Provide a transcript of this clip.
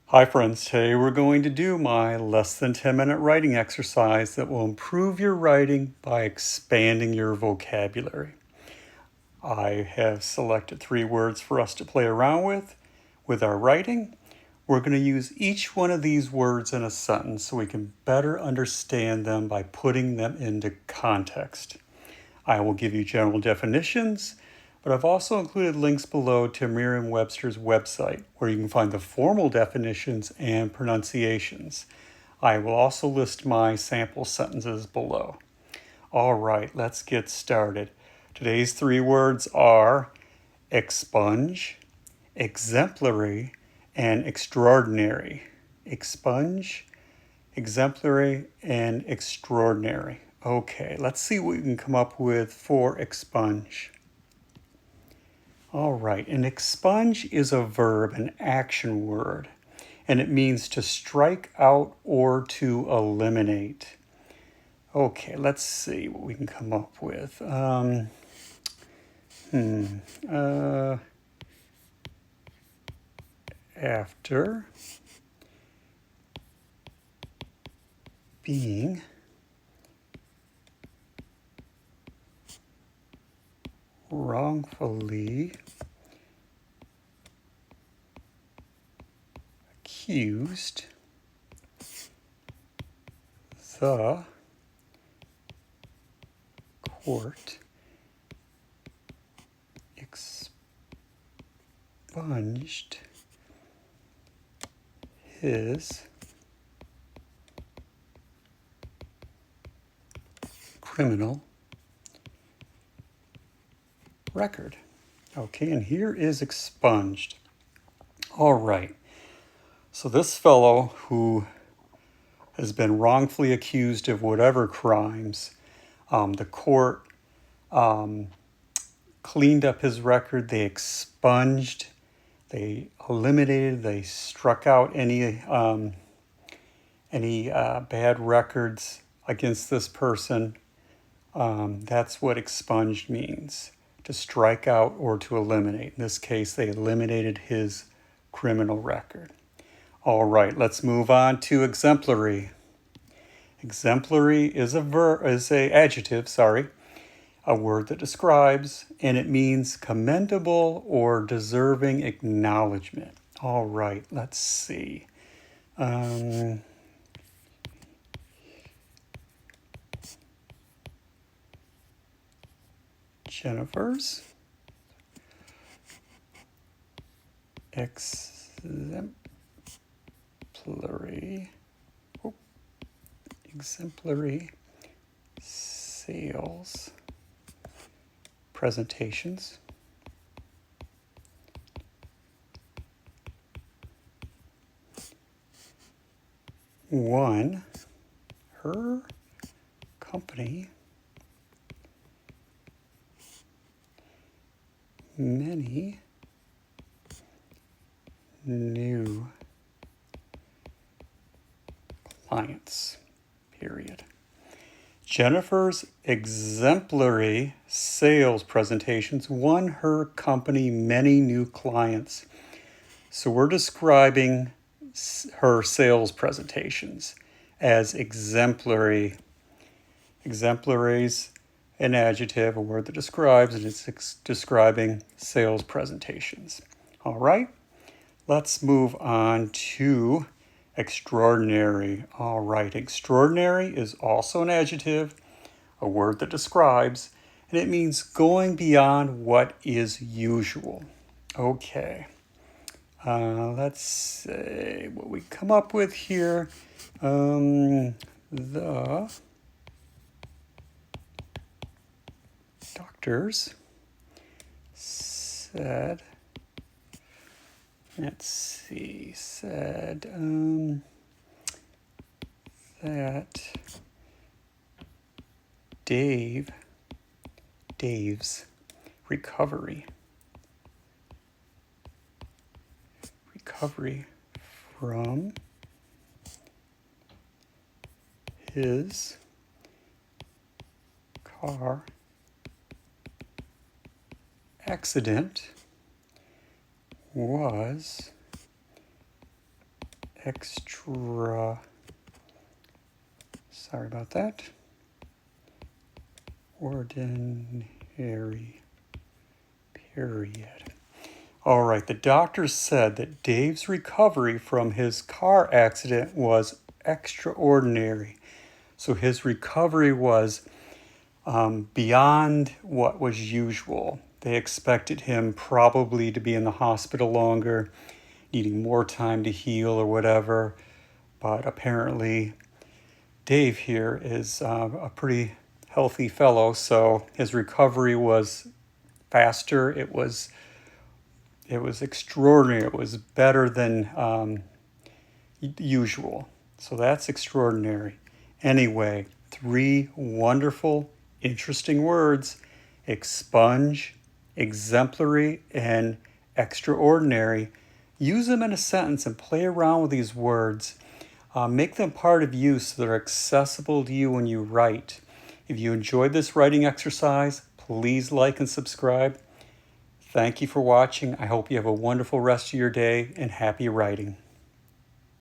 Hi friends, today we're going to do my less than 10-minute writing exercise that will improve your writing by expanding your vocabulary. I have selected 3 words for us to play around with our writing. We're going to use each one of these words in a sentence so we can better understand them by putting them into context. I will give you general definitions, but I've also included links below to Merriam-Webster's website where you can find the formal definitions and pronunciations. I will also list my sample sentences below. All right, let's get started. Today's 3 words are expunge, exemplary, and extraordinary. Expunge, exemplary, and extraordinary. Okay, let's see what we can come up with for expunge. All right, an expunge is a verb, an action word, and it means to strike out or to eliminate. Okay, let's see what we can come up with. After being wrongfully accused, the court expunged his criminal record. Okay, and here is expunged. All right, so this fellow who has been wrongfully accused of whatever crimes, the court cleaned up his record, they expunged, they eliminated, they struck out any bad records against this person. That's what expunged means, to strike out or to eliminate. In this case, they eliminated his criminal record. All right, let's move on to exemplary. Exemplary is a adjective, a word that describes, and it means commendable or deserving acknowledgement. All right, let's see. Jennifer's exemplary sales presentations won her company many new clients, period. Jennifer's exemplary sales presentations won her company many new clients. So we're describing her sales presentations as exemplary. Exemplary's an adjective, a word that describes, and it's describing sales presentations. All right, let's move on to extraordinary. All right, extraordinary is also an adjective, a word that describes, and it means going beyond what is usual. Okay, let's see what we come up with here. The doctors said, that Dave's recovery from his car accident was sorry about that, ordinary, period. All right, the doctor said that Dave's recovery from his car accident was extraordinary. So his recovery was beyond what was usual. They expected him probably to be in the hospital longer, needing more time to heal or whatever. But apparently Dave here is a pretty healthy fellow, so his recovery was faster. It was extraordinary. It was better than usual. So that's extraordinary. Anyway, 3 wonderful, interesting words: expunge, exemplary, and extraordinary. Use them in a sentence and play around with these words. Make them part of you so they're accessible to you when you write. If you enjoyed this writing exercise, please like and subscribe. Thank you for watching. I hope you have a wonderful rest of your day and happy writing.